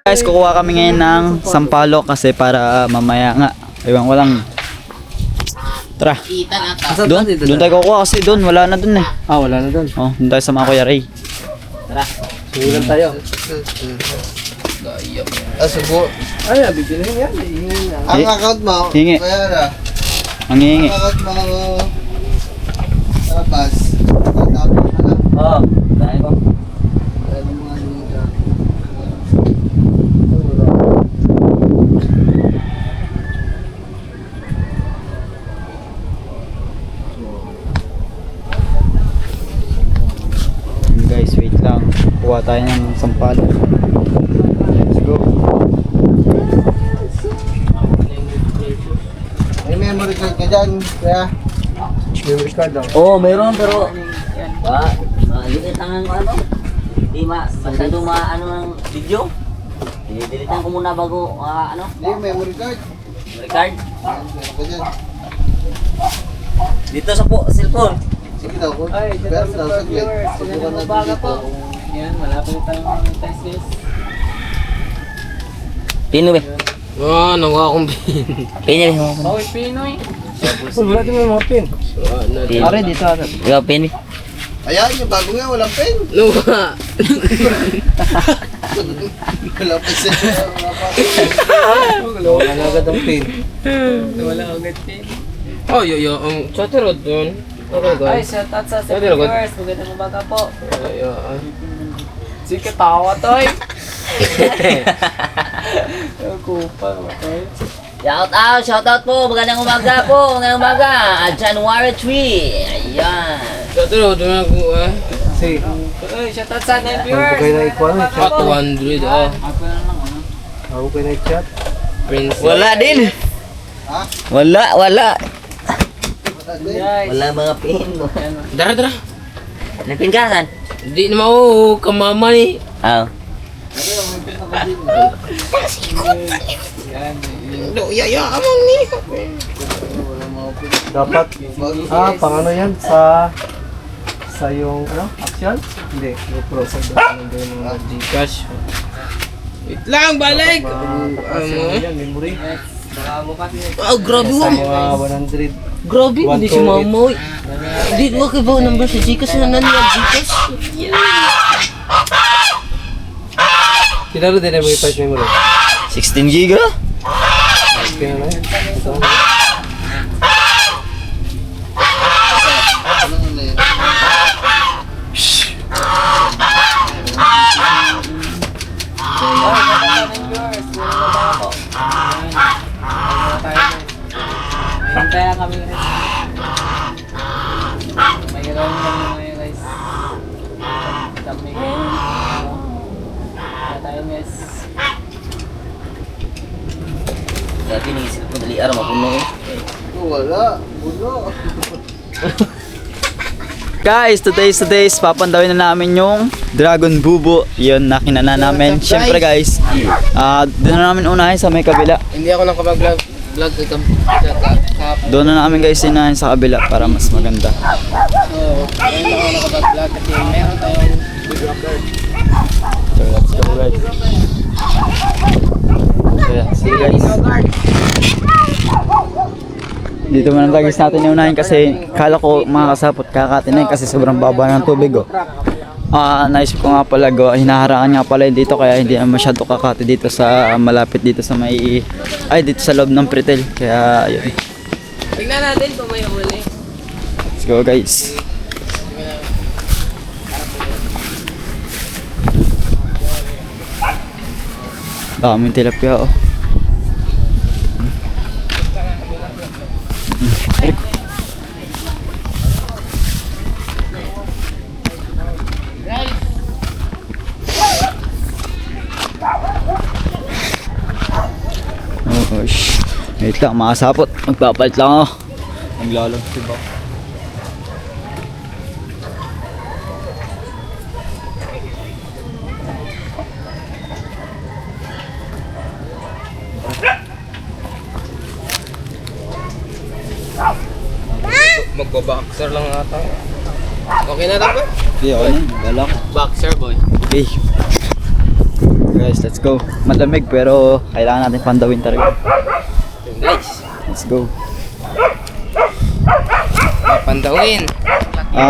Guys, kukuha kami ngayon ng sampalok kasi para mamaya nga. Ewan ko lang. Tara. Doon tayo kukuha kasi doon. Wala na doon eh. Ah, wala na doon. Oh, doon tayo sa mga Kuya Ray. Tara. Sumilan tayo. Subo. Ay, bibili yan. Hingin na. Ang account mo, Hingi. kaya na. Ang hihingi. Ang account mo, Tapos, Oo. Dahil ko. Guys, wait lang. Kuha tayo ng sampalok. Let's go. May memory card ka dyan, kaya. Memory card daw. Oo, mayroon pero liit ang ano. Di masyado ano ng video. Dilitan ko muna bago ano, Hindi, memory card. record. Meron ka dyan. Dito sa cellphone. Sige daw, kung Ay, dito meron sa daw, saglit. viewers. Subukan natin Umaga dito. po. Yan, malapit na tayong test guys. Pino be. Oo, nakuha akong pin. Pino be. Bawal Pinoy. Wala din mo mga pin. Pare, dito ata. Ikaw pin be. Ayan, yung bago nga, walang pen. Nakuha. Walang pen sa Wala na agad ang pin. Wala agad Pin. Oh, yo, ang chatter rod doon. Okay, Ay, guys. shout out sa Pwede na, viewers. Magandang umaga po. Yo, Sige, tawa toy. Kupa, toy. Shout out po. Magandang umaga po. Magandang umaga. January 3. Ayan. chatter rod doon ako Sige. Ay, shout out sa ating viewers. Ako kayo na ikuha na, Magandang umaga po. 100, oh. Ako na lang, ano? Ako kayo na i-chat. Prince. Wala din. Ha? Wala. Guys. Wala mga pin. Dara. Napin ka saan? Hindi naman ako kamama ni. Ah. Yan. Yaya, amang ni. Dapat, pang ano yan? Sa yung, ano? Action? Hindi, GoPro. Sa yung mga Gcash. Wait lang, balik. yan, memory. Baka bukas yun. Oh, grabe Sa mo. mga 100. Grabe, hindi si 128. mama. Hindi, wag kayo ba number sa Gcash na naniyag Gcash? Kinaro din na mga part memory. 16 giga? Kaya na yan. Ito. Ano na yan? Kaya kami rin. May gano'n kami ngayon guys. Kami kaya tayo guys. Dati naisip ko dali araw mapuno eh. Wala. Bulo. Guys, today's papandawin na namin yung Dragon Bubo. Yun, nakinana namin. Siyempre guys, doon na namin unahin sa may kabila. Hindi ako nakapag-vlog ito. Doon na namin guys inahin sa kabila para mas maganda. So, ngayon ako nakapag-vlog kasi meron tayong So let's go guys. So yeah, see you guys. Dito muna tayo guys natin iunahin kasi kala ko makakasapot kakatinayin kasi sobrang baba ng tubig oh. Naisip ko nga pala hinaharangan nga pala dito kaya hindi na masyado kakati dito sa malapit dito sa may dito sa loob ng pretel kaya ayun. tignan natin kung may uli. Let's go guys. Daming tilapia oh. Oh, shh. Wait lang, makasapot. Magpapalit lang ako. Naglalag diba? Magbaboxer lang ata. Okay na dapat? Okay, okay na. Balak. Boxer boy. Okay. Guys, let's go. Malamig pero kailangan natin pandawin talaga. Guys, Let's go. pandawin.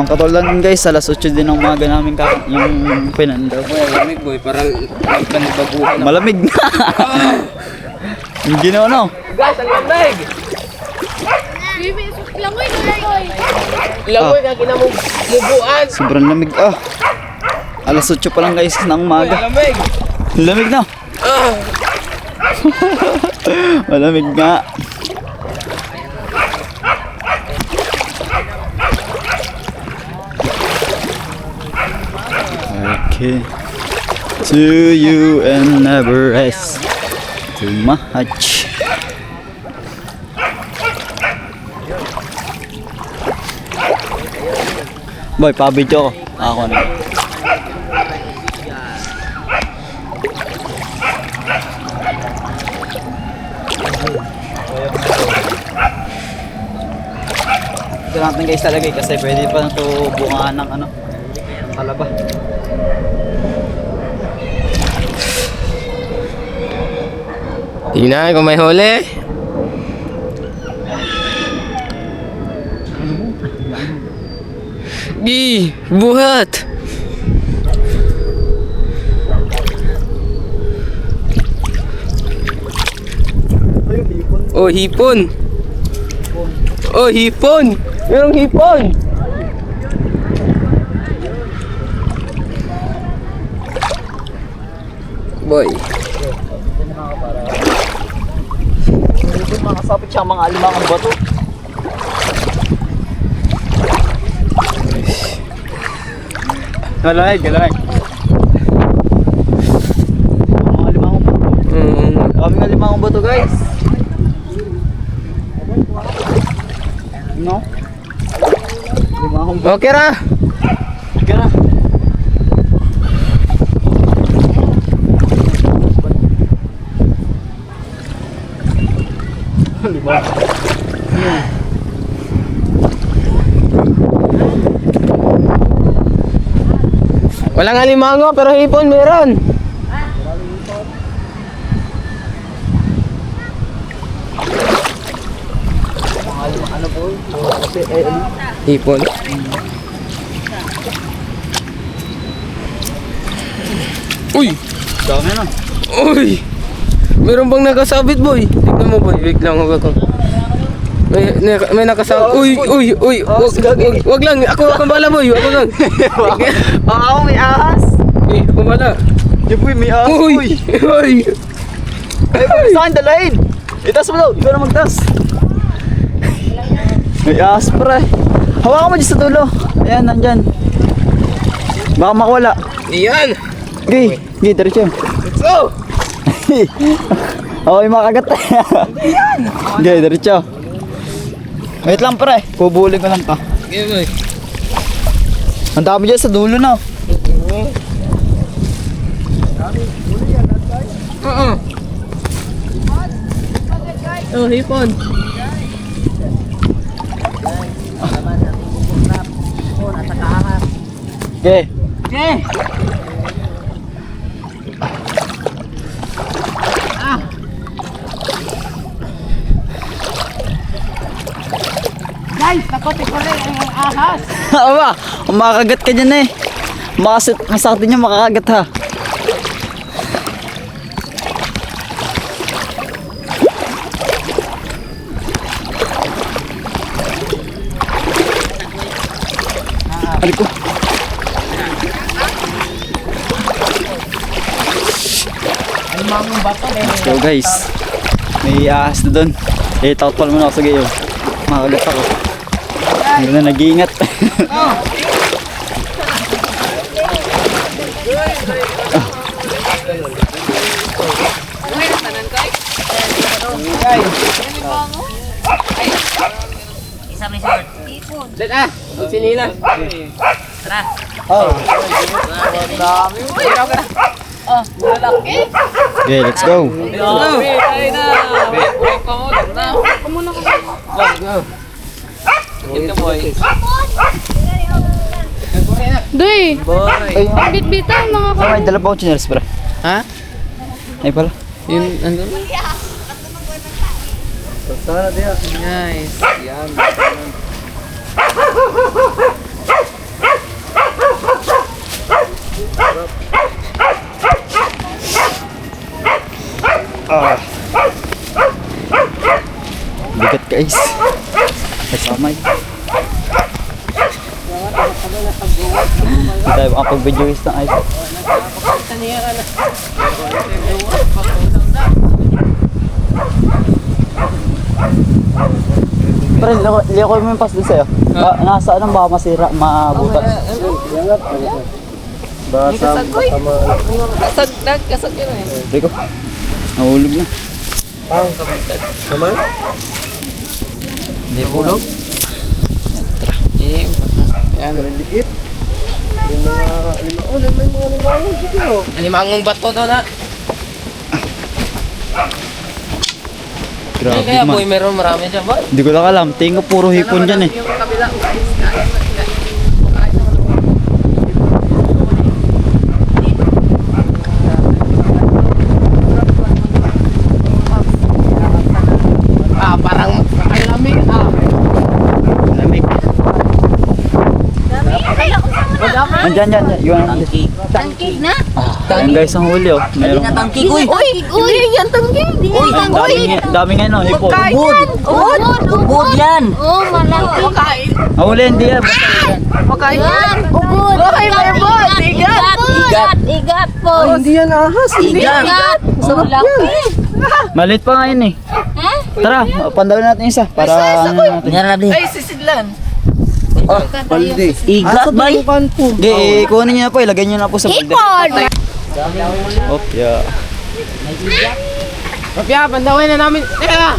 Katulad nun guys, alas 8 din ng umaga namin yung pinandaw. Boy, lamig boy, parang nagbaguhan na. Malamig na. Yung ginawa no? Guys, ang lamig! Langoy, langoy. Langoy ka kinamubuan. Sobrang lamig. Alas 8 pa lang guys ng umaga. Lamig! Lamig na. Malamig nga. Okay. To you and never rest too much. Boy, pa-video ko. Ako na. Ito natin guys talaga kasi pwede pa na ito bungaan ng ano, talaba. Tingnan kung may huli. Buhat! Oh, hipon! Oh, hipon! Merong hipon! Boy. Ito mga kasapit siya mga alimangang bato. Galamig, galamig. Mga alimangang bato. Kaming alimangang bato guys. No? Alimangang bato. Okay ra! Sige na. Walang alimango pero hipon meron. Hipon. Uy! Dami na. Uy! Meron bang nakasabit boy? Tignan mo boy, wait lang ako. May nakasabit. Uy! Wag lang, ako bala boy, ako lang. Oo, may ahas. Ako bala. Di boy, may ahas. Uy! Uy! Ay, kung saan dalahin? Itas mo daw, ikaw na magtas. May ahas pre. Hawakan mo dyan sa dulo. Ayan, nandyan. Baka makawala. Iyan! Okay, okay, diretso. Let's go! Okay, makagat. Okay, diretso. Wait lang pre, pubulin ko lang to. Okay boy. Ang dami dyan sa dulo na. Oh, hipon. Okay. Guys, nakote ko rin ang ahas. Aba, makagat ka dyan eh. Masakit din yung makakagat ha. Aray ko. Let's go guys. May ahas na doon. Takot muna ako sa gayo. Makagat ako. Hindi na nag-iingat. Isa may short. Let sinila. Tara. Oh. Okay, let's go. Ito boy. Doy, Ay, bit-bitan mga oh, may dala pa akong chinelas pala. Ha? Ay pala. Yun, ano? Sana diya. Nice. Yan. Bigat guys. Kasamay. Hindi tayo makapag-video guys ng iPhone. Pero hindi ako yung pass din sa'yo. Nasa anong baka masira, mabutas. Basa, tama. Kasag yun eh. Rico, nahulog na. Ang naman? Hindi hulog. Yan. Liit. Yung mga lima. Oh, may mga limango dito. Alimangong bato to na. Grabe Kaya man. boy, meron marami dyan boy. Hindi ko lang alam. Tingin ko puro hipon dyan eh. Yung kabila. Parang lamig Lamig. Andyan, dyan. Yung Tangki. tangkig na. Ayan guys, ang huli oh. Dali Meron. na tangki ko eh. Uy, yan tangkig. Uy, Dami ngayon oh, hipon. ubod yan. Oh, malaki. Ang huli, hindi yan. Yan, ubod. Okay, may ubod. Igat po. Hindi yan ahas. Igan. Sarap yan. Malit pa nga yun eh. Tara, pandawin natin isa. Para ano natin. Meron na Ay, sisidlan. Balde. Igat bay. Hindi, kuhanin nyo na po. Ilagay nyo na po sa balde. Ipon. Oh, yeah. Kapya, pandawin na namin. Teka!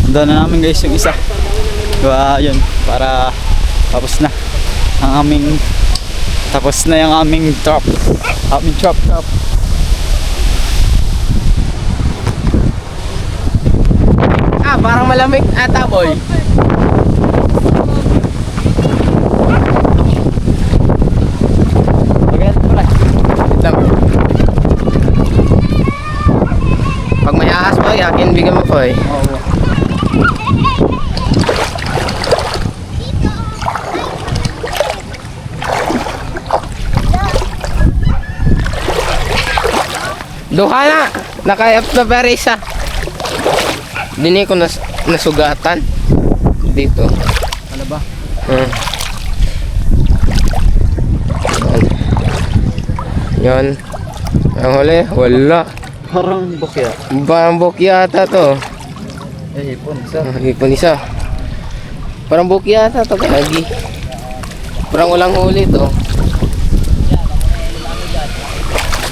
Handa na namin guys yung isa. Diba, yun. Para tapos na ang aming yung aming trap. Aming trap. Parang malamig ata boy. Maganda pala. Wait lang. Pag may ahas boy, akin bigyan mo boy. Oo. Duha na! Nakayap na pero isa. Dini ko nasugatan. Dito. Ano ba? Yan. Ang huli, wala. Parang bukya. Parang yata to. Eh, hipon. Isa. Ipon isa. Parang yata to. Lagi. Parang walang huli to.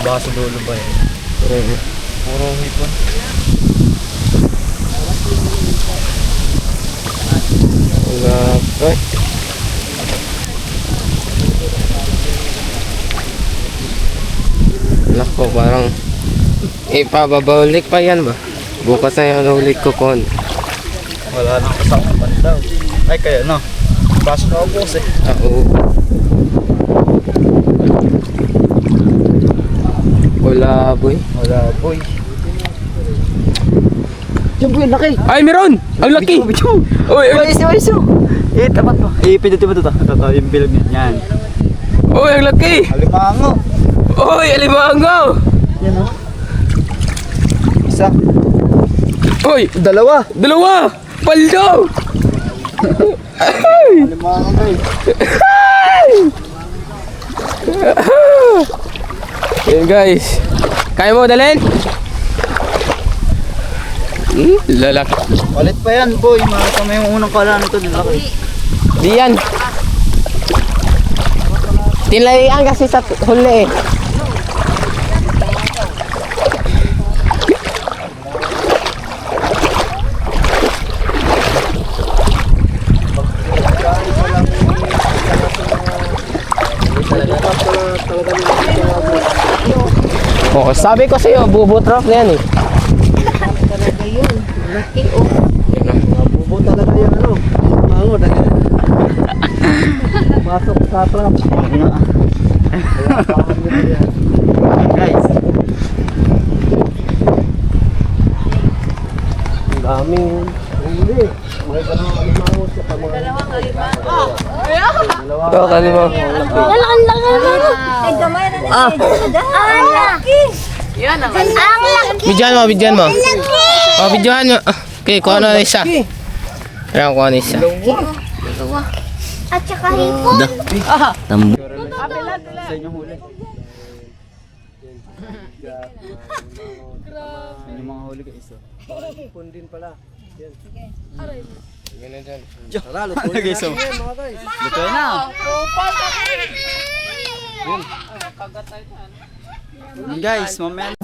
Baka sa dulo ba yan? Puro hipon. Wala pa. Nako, parang ipababaulik pa yan ba? Bukas na yung ulit ko kon. Wala nang kasama daw. Ay, kaya no. Pasok na ubos eh. Oo. Wala boy. Wala, boy. Yung boy, laki. Ay, meron! Ang laki! Uy, uy! Iso. Eh, tapat mo. Eh, pindot mo ito. Ito, yung bilog niya. Yan. Uy, ang laki! Alimango. Uy, alimango! Yan o. Isa. Uy, Dalawa. dalawa! Paldo! Alimango guys. Yan guys. Kaya mo dalhin? Lalaki. Walit pa yan, boy. Makasama yung unang kala nito. Lalaki. Di yan. Tinlarian kasi sa huli eh. Oh, sabi ko sa'yo, bubo trap na yan eh. Talaga yun. Laki oh. Yan, oh. Bubuta talaga yung ano, mango dahil pasok sa trap. Kaya pakan nyo na yan. Guys, Ang daming hindi. Mga dalawang alimango sa mga... Ito, kalima. Ang laki. Ay, gamay na din. Ang laki. Yan ang laki. Bidyan mo. Oh, bidyan mo. Okay, kuha na isa. Kaya kuha na isa. At saka hipon. Tambo. sa inyong huli. Yung mga huli guys. Hipon din pala. Yan. Ganun dyan. Tara, lutuin Okay, natin so. yan mga guys. Lutoy na. Yun guys, mamaya